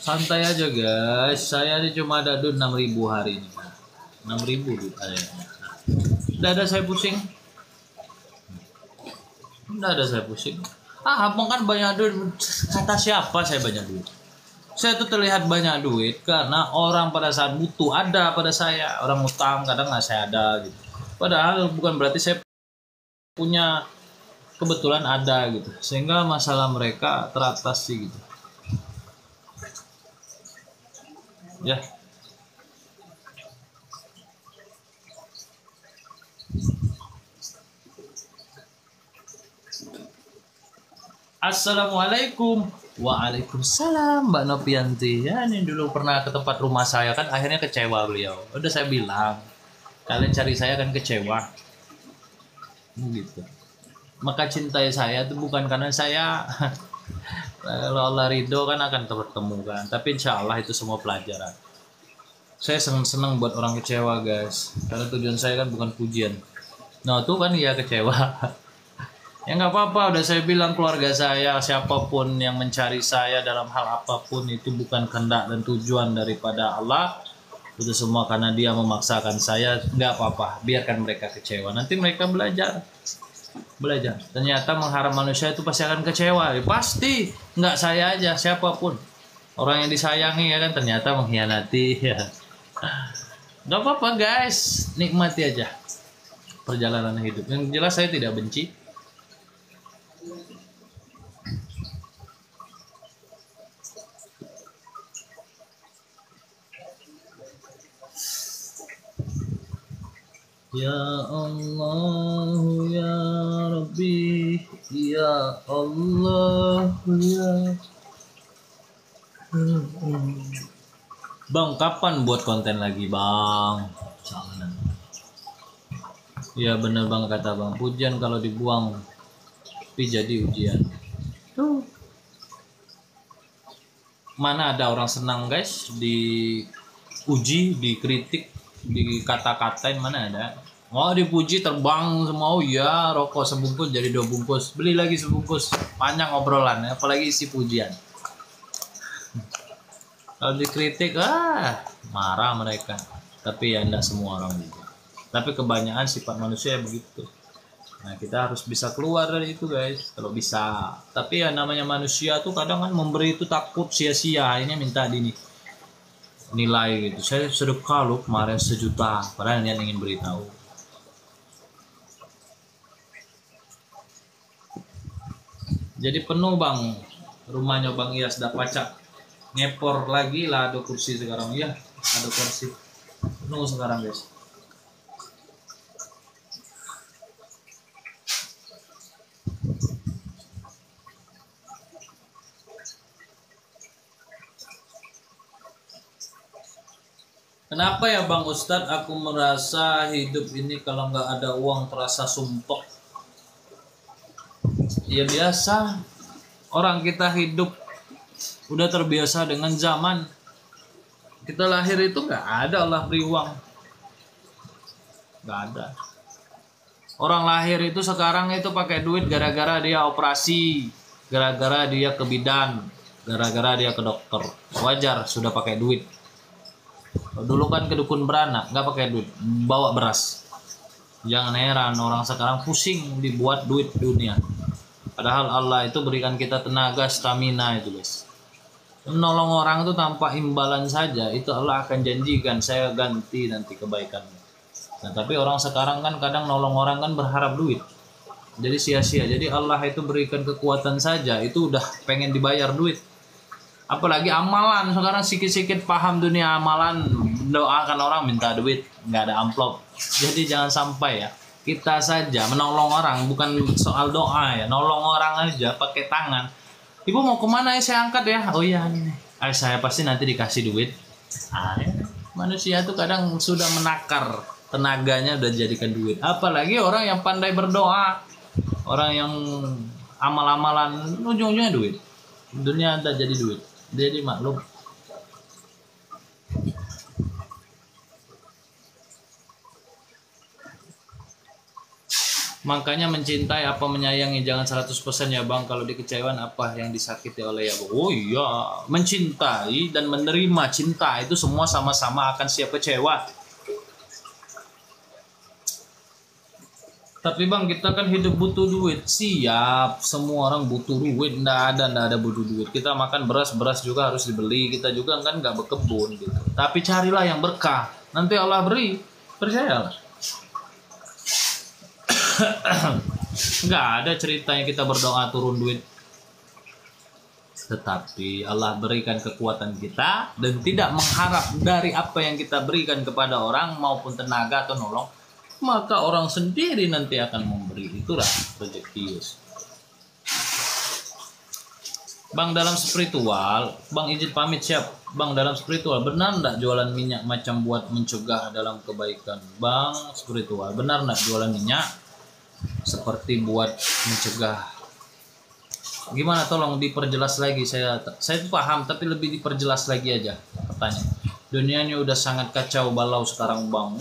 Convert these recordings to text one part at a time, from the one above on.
Santai aja guys. Saya ini cuma ada duit 6.000 hari ini. 6.000 duit saya. Tidak ada saya pusing. Tidak ada saya pusing. Abang kan banyak duit. Kata siapa saya banyak duit? Saya tuh terlihat banyak duit karena orang pada saat butuh ada pada saya. Orang utang kadang nggak saya ada gitu. Padahal bukan berarti saya punya, kebetulan ada gitu. Sehingga masalah mereka teratasi gitu. Ya. Assalamualaikum. Waalaikumsalam Mbak Nopianti. Ya ini dulu pernah ke tempat rumah saya kan akhirnya kecewa beliau. Udah saya bilang, kalian cari saya kan kecewa. Gitu. Maka cintai saya itu bukan karena saya kalau Allah ridho kan akan bertemu kan. Tapi insya Allah itu semua pelajaran. Saya senang buat orang kecewa guys. Karena tujuan saya kan bukan pujian. Nah tuh kan ya kecewa. Ya nggak apa-apa, udah saya bilang keluarga saya, siapapun yang mencari saya dalam hal apapun itu bukan kehendak dan tujuan daripada Allah. Itu semua karena dia memaksakan saya, nggak apa-apa, biarkan mereka kecewa. Nanti mereka belajar. Ternyata mengharap manusia itu pasti akan kecewa. Ya, pasti, nggak saya aja, siapapun. Orang yang disayangi ya kan ternyata mengkhianati. Ya. Nggak apa-apa guys, nikmati aja perjalanan hidup. Yang jelas saya tidak benci. Ya Allah ya Rabbi ya Allah ya. Bang, kapan buat konten lagi bang? Jangan. Ya bener bang kata bang, pujian kalau dibuang tapi jadi ujian. Tuh. Mana ada orang senang guys diuji, dikritik, dikata-katain, mana ada? Oh dipuji terbang semua, oh ya rokok sebungkus jadi 2 bungkus, beli lagi sebungkus, panjang obrolan, apalagi isi pujian. Kalau dikritik marah mereka, tapi ya enggak semua orang juga. Tapi kebanyakan sifat manusia begitu. Nah kita harus bisa keluar dari itu guys, kalau bisa. Tapi ya namanya manusia tuh kadang kan memberi itu takut sia-sia, ini minta nilai gitu. Saya sedekah loh kemarin 1 juta, padahal niat ingin beritahu. Jadi penuh bang, rumahnya bang Iyas dah pacak, ngepor lagi lah, ada kursi sekarang ya, ada kursi penuh sekarang guys. Kenapa ya Bang Ustadz aku merasa hidup ini kalau nggak ada uang terasa sumpek? Ya biasa, orang kita hidup udah terbiasa dengan zaman. Kita lahir itu nggak ada Allah beri uang, nggak ada. Orang lahir itu sekarang itu pakai duit gara-gara dia operasi, gara-gara dia ke bidan, gara-gara dia ke dokter. Wajar sudah pakai duit. Dulu kan ke dukun beranak nggak pakai duit, bawa beras. Jangan heran orang sekarang pusing dibuat duit dunia. Padahal Allah itu berikan kita tenaga, stamina itu guys. Menolong orang itu tanpa imbalan saja, itu Allah akan janjikan saya ganti nanti kebaikannya. Nah tapi orang sekarang kan kadang nolong orang kan berharap duit, jadi sia-sia. Jadi Allah itu berikan kekuatan saja, itu udah pengen dibayar duit. Apalagi amalan sekarang sikit-sikit paham dunia amalan, doakan orang minta duit, nggak ada amplop. Jadi jangan sampai ya kita saja menolong orang, bukan soal doa ya, nolong orang aja pakai tangan. Ibu mau kemana ya, saya angkat ya, oh iya ini saya pasti nanti dikasih duit. Ya. Manusia tuh kadang sudah menakar tenaganya udah jadikan duit. Apalagi orang yang pandai berdoa, orang yang amal-amalan, ujung-ujungnya duit. Dunia ada jadi duit, jadi maklum. Makanya mencintai apa menyayangi, jangan 100% ya bang. Kalau dikecewakan apa yang disakiti oleh ya bang. Oh iya, mencintai dan menerima cinta itu semua sama-sama akan siap kecewa. Tapi bang, kita kan hidup butuh duit. Siap, semua orang butuh duit. Nggak ada butuh duit. Kita makan beras juga harus dibeli. Kita juga kan nggak berkebun gitu. Tapi carilah yang berkah. Nanti Allah beri. Percayalah. Nggak ada ceritanya kita berdoa turun duit. Tetapi Allah berikan kekuatan kita dan tidak mengharap dari apa yang kita berikan kepada orang maupun tenaga atau nolong, maka orang sendiri nanti akan memberi. Itulah rezeki. Bang, dalam spiritual, bang izin pamit siap. Bang, dalam spiritual benar enggak jualan minyak macam buat mencegah dalam kebaikan? Bang, spiritual benar enggak jualan minyak seperti buat mencegah? Gimana, tolong diperjelas lagi. Saya paham tapi lebih diperjelas lagi aja pertanyaan. Dunia ini udah sangat kacau balau sekarang bang.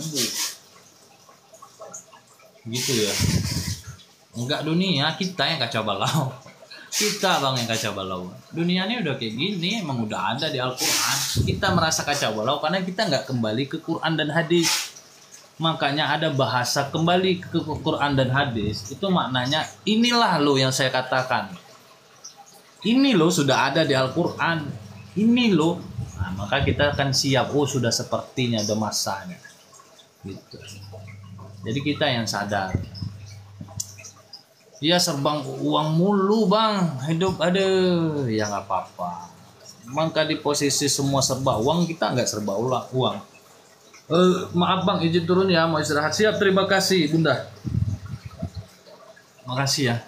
Gitu ya. Enggak dunia, kita yang kacau balau. Kita bang yang kacau balau. Dunia ini udah kayak gini, emang udah ada di Al-Quran. Kita merasa kacau balau karena kita nggak kembali ke Quran dan hadis. Makanya ada bahasa kembali ke Quran dan hadis. Itu maknanya inilah lo yang saya katakan. Ini lo sudah ada di Al-Quran. Ini lo. Nah, maka kita akan siap. Oh, sudah sepertinya ada masanya. Gitu. Jadi kita yang sadar. Ya serbang uang mulu bang, hidup ada, ya nggak apa-apa. Maka di posisi semua serba uang, kita nggak serba uang. Maaf bang, izin turun ya, mau istirahat. Siap, terima kasih bunda. Makasih ya.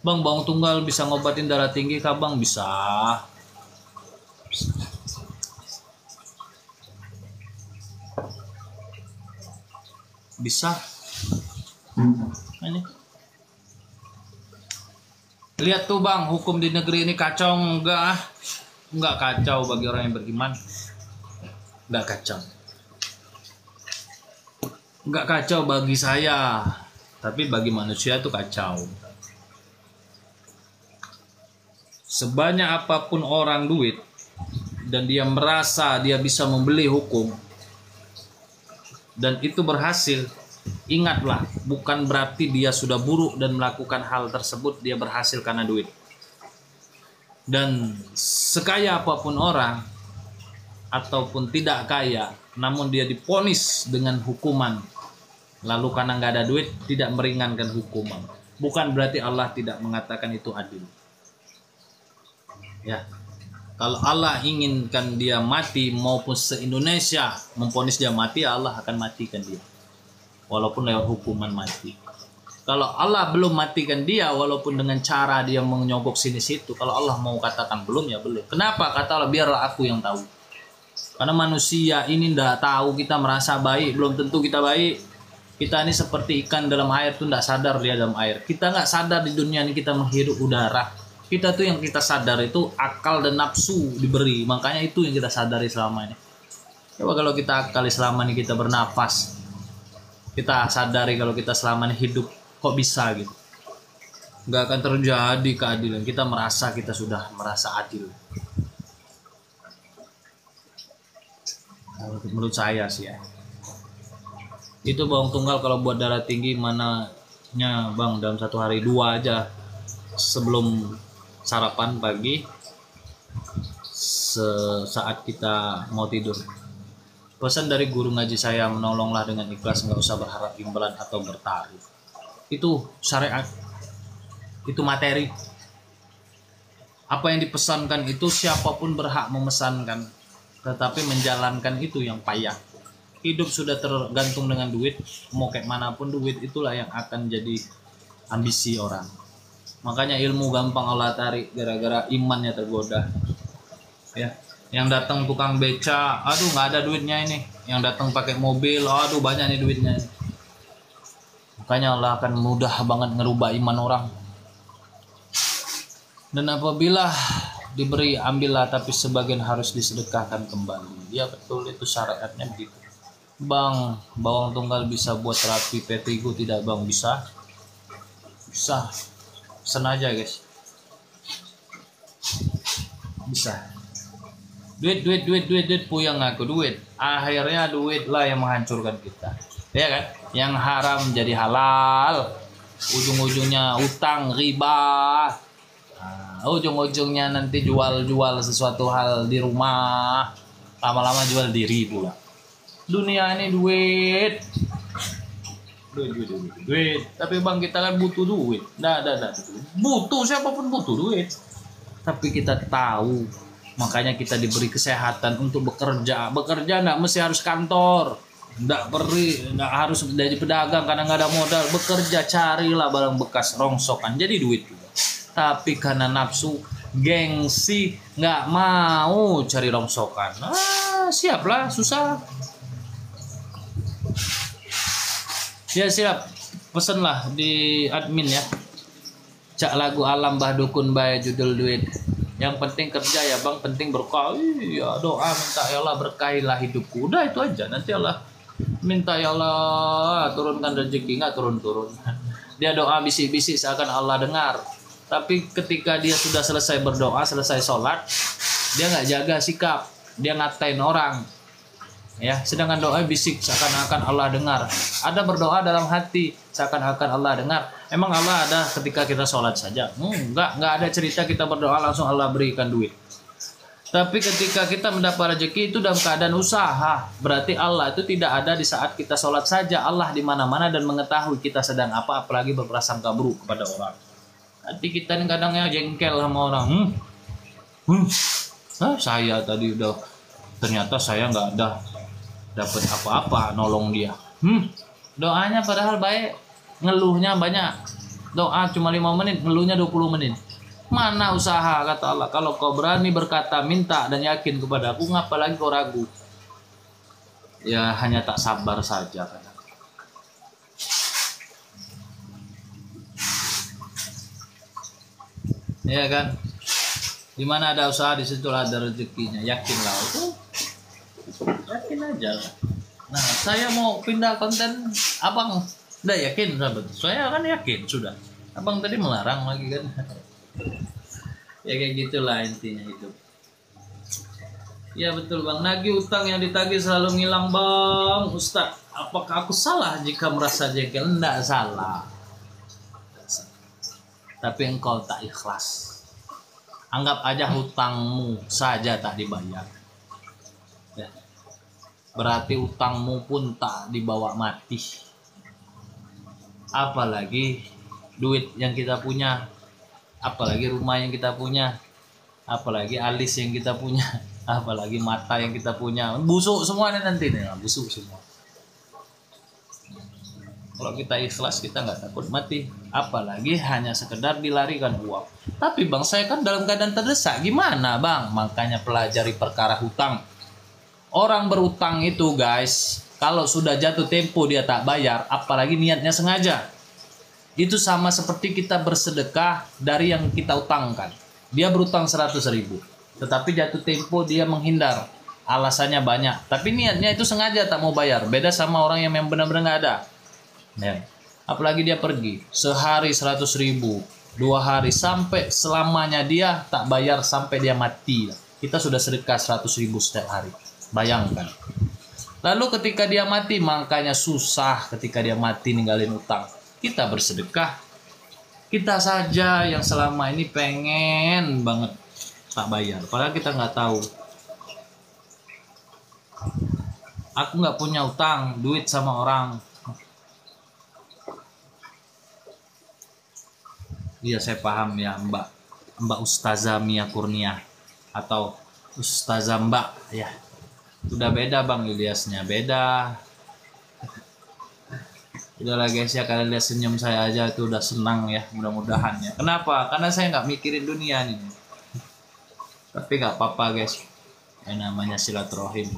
Bang, bawang tunggal bisa ngobatin darah tinggi kah bang? Bisa. Bisa. Ini. Lihat tuh bang, hukum di negeri ini kacau enggak? Enggak kacau bagi orang yang beriman. Enggak kacau. Enggak kacau bagi saya, tapi bagi manusia itu kacau. Sebanyak apapun orang duit dan dia merasa dia bisa membeli hukum dan itu berhasil, ingatlah, bukan berarti dia sudah buruk dan melakukan hal tersebut dia berhasil karena duit. Dan sekaya apapun orang ataupun tidak kaya, namun dia diponis dengan hukuman, lalu karena nggak ada duit tidak meringankan hukuman, bukan berarti Allah tidak mengatakan itu adil. Ya, kalau Allah inginkan dia mati maupun se-Indonesia memponis dia mati, Allah akan matikan dia. Walaupun lewat hukuman mati. Kalau Allah belum matikan dia, walaupun dengan cara dia menyogok sini situ, kalau Allah mau katakan belum ya belum. Kenapa? Kata Allah, biarlah aku yang tahu. Karena manusia ini tidak tahu, kita merasa baik, belum tentu kita baik. Kita ini seperti ikan dalam air tuh tidak sadar dia dalam air. Kita nggak sadar di dunia ini kita menghirup udara. Kita tuh yang kita sadar itu akal dan nafsu diberi. Makanya itu yang kita sadari selama ini. Coba kalau kita akali selama ini kita bernafas, kita sadari kalau kita selama ini hidup, kok bisa gitu. Nggak akan terjadi keadilan. Kita merasa kita sudah merasa adil. Menurut saya sih ya. Itu bawang tunggal kalau buat darah tinggi mananya bang, dalam satu hari 2 aja sebelum sarapan pagi saat kita mau tidur. Pesan dari guru ngaji saya, menolonglah dengan ikhlas, nggak usah berharap imbalan atau bertaruh. Itu syariat, itu materi. Apa yang dipesankan itu siapapun berhak memesankan, tetapi menjalankan itu yang payah. Hidup sudah tergantung dengan duit, mau kayak manapun duit itulah yang akan jadi ambisi orang. Makanya ilmu gampang Allah tarik gara-gara imannya tergoda. Ya, yang datang tukang beca, aduh nggak ada duitnya ini. Yang datang pakai mobil, aduh banyak nih duitnya. Makanya Allah akan mudah banget ngerubah iman orang. Dan apabila diberi, ambillah, tapi sebagian harus disedekahkan kembali. Ya betul, itu syariatnya begitu. Bang, bawang tunggal bisa buat terapi vertigo tidak bang? Bisa. Bisa. Pesan aja guys. Bisa. Duit puyang aku duit. Akhirnya duit lah yang menghancurkan kita. Ya kan? Yang haram jadi halal. Ujung-ujungnya utang, riba. Nah, ujung-ujungnya nanti jual-jual sesuatu hal di rumah. Lama-lama jual diri pula. Dunia ini duit. Tapi bang, kita kan butuh duit. Butuh, siapapun butuh duit. Tapi kita tahu, makanya kita diberi kesehatan untuk bekerja. Bekerja nggak mesti harus kantor, nggak harus jadi pedagang karena nggak ada modal. Bekerja, carilah barang bekas rongsokan jadi duit juga. Tapi karena nafsu, gengsi, nggak mau cari rongsokan. Siaplah, susah. Ya siap, pesenlah di admin ya. Cak lagu alam bah dukun bay judul duit. Yang penting kerja ya bang, penting berkah. Iya, doa minta ya Allah berkahilah hidupku. Udah itu aja. Nanti Allah minta ya Allah turunkan rezeki, nggak turun-turun. Dia doa bisik-bisik seakan Allah dengar. Tapi ketika dia sudah selesai berdoa, selesai sholat, dia nggak jaga sikap, dia ngatain orang. Ya, sedangkan doa bisik seakan-akan Allah dengar. Ada berdoa dalam hati seakan-akan Allah dengar. Emang Allah ada ketika kita sholat saja? Enggak ada cerita kita berdoa langsung Allah berikan duit. Tapi ketika kita mendapat rezeki itu dalam keadaan usaha, berarti Allah itu tidak ada di saat kita sholat saja. Allah di mana-mana dan mengetahui kita sedang apa, apalagi berprasangka buruk kepada orang. Hati kita ini kadangnya jengkel sama orang. Saya tadi udah, ternyata saya nggak ada dapat apa-apa nolong dia. Doanya padahal baik, ngeluhnya banyak. Doa cuma 5 menit, ngeluhnya 20 menit. Mana usaha, kata Allah. Kalau kau berani berkata minta dan yakin kepada aku, ngapa lagi kau ragu? Ya hanya tak sabar saja kadang. Ya kan? Dimana ada usaha di situ ada rezekinya. Yakinlah itu. Yakin aja. Nah, saya mau pindah konten, abang udah yakin sahabat. Saya kan yakin sudah. Abang tadi melarang lagi kan. Ya kayak gitulah intinya itu. Ya betul bang. Nagih utang yang ditagih selalu ngilang bang. Ustaz, apakah aku salah jika merasa jengkel? Enggak salah. Tapi engkau tak ikhlas. Anggap aja hutangmu saja tak dibayar. Ya. Berarti utangmu pun tak dibawa mati. Apalagi duit yang kita punya, apalagi rumah yang kita punya, apalagi alis yang kita punya, apalagi mata yang kita punya. Busuk semua nih nanti nih, busuk semua. Kalau kita ikhlas, kita nggak takut mati, apalagi hanya sekedar dilarikan uang. Tapi bang, saya kan dalam keadaan terdesak, gimana bang? Makanya pelajari perkara hutang. Orang berutang itu guys, kalau sudah jatuh tempo dia tak bayar, apalagi niatnya sengaja. Itu sama seperti kita bersedekah dari yang kita utangkan. Dia berutang 100.000, tetapi jatuh tempo dia menghindar. Alasannya banyak, tapi niatnya itu sengaja tak mau bayar. Beda sama orang yang benar-benar nggak ada. Ya. Apalagi dia pergi sehari 100.000, 2 hari, sampai selamanya dia tak bayar sampai dia mati. Kita sudah sedekah 100.000 setiap hari. Bayangkan. Lalu ketika dia mati, makanya susah ketika dia mati ninggalin utang. Kita bersedekah. Kita saja yang selama ini pengen banget tak bayar. Padahal kita nggak tahu. Aku nggak punya utang, duit sama orang. Iya saya paham ya Mbak Ustazah Mia Kurnia atau Ustazah Mbak ya. Udah beda bang Ilyasnya, beda. Udahlah guys ya, kalian lihat senyum saya aja itu udah senang ya, mudah-mudahan ya. Kenapa? Karena saya nggak mikirin dunia nih. Tapi nggak apa-apa guys, yang namanya silaturahim.